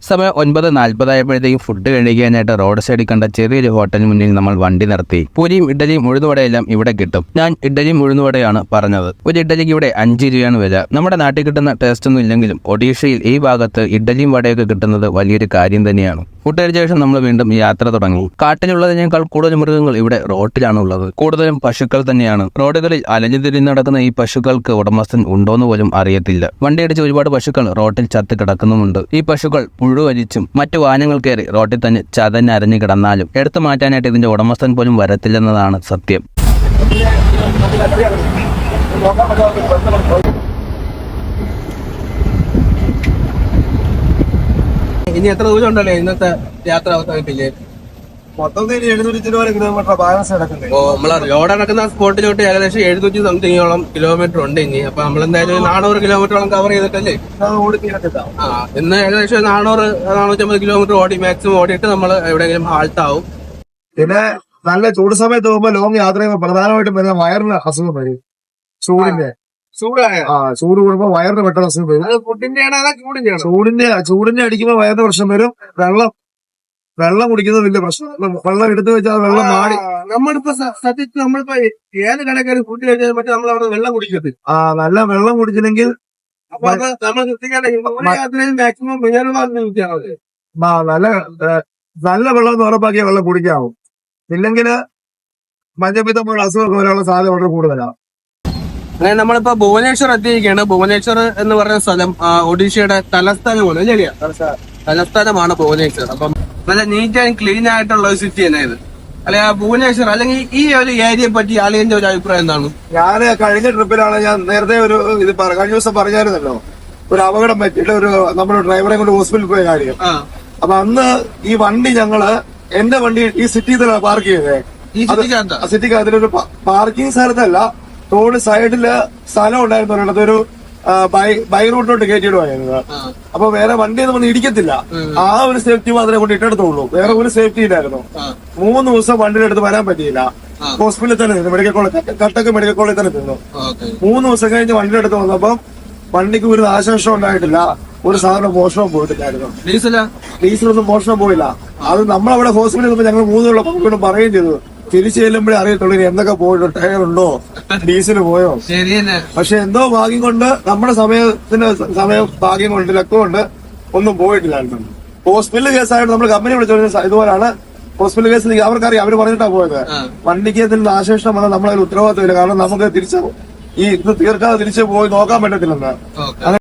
സമയം 9:40 ഫുഡ് കഴിക്കാനായിട്ട് റോഡ് സൈഡിൽ കണ്ട ചെറിയൊരു ഹോട്ടലിന് മുന്നിൽ നമ്മൾ വണ്ടി നിർത്തി. പൂരിയും ഇഡ്ഡലിയും ഉഴുന്നുവടയെല്ലാം ഇവിടെ കിട്ടും. ഞാൻ ഇഡ്ഡലിയും ഉഴുന്നുവടയാണ് പറഞ്ഞത്. ഒരു ഇഡ്ഡലിക്ക് ഇവിടെ 5 രൂപയാണ് വില. നമ്മുടെ നാട്ടിൽ കിട്ടുന്ന ടേസ്റ്റ് ഒന്നും ഇല്ലെങ്കിലും ഒഡീഷയിൽ ഈ ഭാഗത്ത് ഇഡ്ഡലിയും വടയൊക്കെ കിട്ടുന്നത് വലിയൊരു കാര്യം തന്നെയാണ്. ഫുഡ് കഴിച്ച ശേഷം നമ്മൾ വീണ്ടും യാത്ര തുടങ്ങി. കാട്ടിലുള്ളതിനേക്കാൾ കൂടുതൽ മൃഗങ്ങൾ ഇവിടെ റോട്ടിലാണ് ഉള്ളത്. കൂടുതലും പശുക്കൾ തന്നെയാണ്. റോഡുകളിൽ അലഞ്ഞു തിരിഞ്ഞ് നടക്കുന്ന ഈ പശുക്കൾക്ക് ഉടമസ്ഥൻ ഉണ്ടോന്ന് പോലും അറിയത്തില്ല. വണ്ടിയടിച്ച് ഒരുപാട് പശുക്കൾ റോട്ടിൽ ചത്ത് കിടക്കുന്നുമുണ്ട്. ഈ പശുക്കൾ പുഴുവലിച്ചും മറ്റു വാഹനങ്ങൾ കയറി റോട്ടിൽ തന്നെ ചതഞ്ഞരഞ്ഞു കിടന്നാലും എടുത്തു മാറ്റാനായിട്ട് ഇതിന്റെ ഉടമസ്ഥൻ പോലും വരത്തില്ലെന്നതാണ് സത്യം. ഇനി എത്ര ദൂരം ഉണ്ടല്ലേ ഇന്നത്തെ യാത്ര അവസാനിപ്പില്ലേ? മൊത്തത്തിൽ 720 കിലോമീറ്റർ ബാലൻസ് നടക്കുന്നത്. ഓ, നമ്മളെ റോഡ് നടക്കുന്ന സ്പോട്ടിലോട്ട് ഏകദേശം 700 സംതിങ്ങോളം കിലോമീറ്റർ ഉണ്ട് ഇനി. അപ്പൊ നമ്മളെന്തായാലും 400 കിലോമീറ്ററോളം കവർ ചെയ്തിട്ടല്ലേ ഇന്ന് ഏകദേശം 400-450 കിലോമീറ്റർ ഓടി മാക്സിമം ഓടിയിട്ട് നമ്മൾ എവിടെയെങ്കിലും ഹാൾട്ട് ആവും. പിന്നെ നല്ല ചൂട് സമയത്ത് പോകുമ്പോ ലോങ് യാത്ര ചെയ്യുമ്പോൾ പ്രധാനമായിട്ടും വരുന്ന വയറിന് അസുഖം വരും. ചൂട് കൂടുമ്പോ വയറിന് പെട്ടെന്ന് അസുഖം വരും. ചൂടിന്റെ അടിക്കുമ്പോ വയറിന് പ്രശ്നം വരും. വെള്ളം കുടിക്കുന്നത് വലിയ പ്രശ്നം. വെള്ളം എടുത്തു വെച്ചാൽ വെള്ളം മാറി. നമ്മളിപ്പോ സത്യത്തിൽ നമ്മളിപ്പോ ഏത് കടക്കാരും ഫുഡ് കഴിച്ചാൽ മറ്റേ നമ്മൾ അവിടെ വെള്ളം കുടിക്കരുത്. നല്ല വെള്ളം കുടിച്ചില്ലെങ്കിൽ മാക്സിമം നല്ല വെള്ളം എന്ന് ഉറപ്പാക്കിയ വെള്ളം കുടിക്കാവും. ഇല്ലെങ്കിൽ മഞ്ഞപ്പിത്തം പോലുള്ള അസുഖമൊക്കെ വരാനുള്ള സാധ്യത വളരെ കൂടുതലാണ്. അങ്ങനെ നമ്മളിപ്പോ ഭുവനേശ്വർ എത്തിയിരിക്കുകയാണ്. ഭുവനേശ്വർ എന്ന് പറയുന്ന സ്ഥലം ഒഡീഷയുടെ തലസ്ഥാനമാണ്. ശരിയാ, തലസ്ഥാനമാണ് ഭുവനേശ്വർ. അപ്പം നല്ല നീറ്റ് ആൻഡ് ക്ലീൻ ആയിട്ടുള്ള ഒരു സിറ്റി തന്നെ ഇത്. അല്ലെ ഭുവനേശ്വർ അല്ലെങ്കിൽ ഈ ഒരു ഏരിയയെ പറ്റി ആളിയന്റെ ഒരു അഭിപ്രായം എന്താണ്? ഞാൻ കഴിഞ്ഞ ട്രിപ്പിലാണ് ഞാൻ നേരത്തെ ഇത് കഴിഞ്ഞ ദിവസം പറഞ്ഞായിരുന്നല്ലോ, ഒരു അപകടം പറ്റിയിട്ട് നമ്മുടെ ഡ്രൈവറെ കൊണ്ട് ഹോസ്പിറ്റലിൽ പോയ കാര്യം. അപ്പൊ അന്ന് ഈ വണ്ടി എന്റെ വണ്ടി ഈ സിറ്റിയിൽ തന്നെ പാർക്ക് ചെയ്തേ. സിറ്റിക്കകത്തൊരു പാർക്കിംഗ് സ്ഥലത്തല്ല, റോഡ് സൈഡില് സ്ഥലം ഉണ്ടായിരുന്നു. ഒരിടത്ത് ഒരു ബൈ റൂട്ടിലോട്ട് കയറ്റിയിടുവായിരുന്നു. അപ്പൊ വേറെ വണ്ടി ഒന്നും ഇടിക്കത്തില്ല. ആ ഒരു സേഫ്റ്റി മാത്രമേ കൊണ്ട് ഇട്ടെടുത്തുള്ളൂ. വേറെ ഒരു സേഫ്റ്റി ഇല്ലായിരുന്നു. 3 ദിവസം വണ്ടിയുടെ അടുത്ത് വരാൻ പറ്റിയില്ല. ഹോസ്പിറ്റലിൽ തന്നെ നിന്നു. മെഡിക്കൽ കോളേജ്, കട്ടക്ക് മെഡിക്കൽ കോളേജിൽ തന്നെ നിന്നു. 3 ദിവസം കഴിഞ്ഞ് വണ്ടിയുടെ അടുത്ത് വന്നപ്പം വണ്ടിക്ക് ഒരു നാശനഷ്ടം ഉണ്ടായിട്ടില്ല. ഒരു സാധനം മോഷണം പോയിട്ടില്ലായിരുന്നു. ഡീസലൊന്നും മോഷണം പോയില്ല. അത് നമ്മളവിടെ ഹോസ്പിറ്റലിൽ നിന്നപ്പോൾ ഞങ്ങൾ 3 ദിവസം പറയുകയും ചെയ്തു. തിരിച്ചു ചെല്ലുമ്പോഴേ അറിയത്തുള്ളൂ എന്തൊക്കെ പോയിട്ടോ, ടയർ ഉണ്ടോ, ഡീസൽ പോയോ. പക്ഷെ എന്തോ ഭാഗ്യം കൊണ്ട് നമ്മുടെ ഭാഗ്യം കൊണ്ട് ലക്കം കൊണ്ട് ഒന്നും പോയിട്ടില്ലായിരുന്നു. ഹോസ്പിറ്റൽ കേസായിട്ട് നമ്മൾ കമ്പനി വിളിച്ചു ഇതുപോലാണ് ഹോസ്പിറ്റൽ കേസിൽ അവർക്കറിയാം. അവര് പറഞ്ഞിട്ടാ പോയത്. വണ്ടിക്ക് എന്തെങ്കിലും നാശനഷ്ടം വന്നാൽ നമ്മളതിൽ ഉത്തരവാദിത്തമില്ല. കാരണം നമുക്ക് ഇത് തീർക്കാതെ തിരിച്ചു പോയി നോക്കാൻ പറ്റത്തില്ലെന്ന്.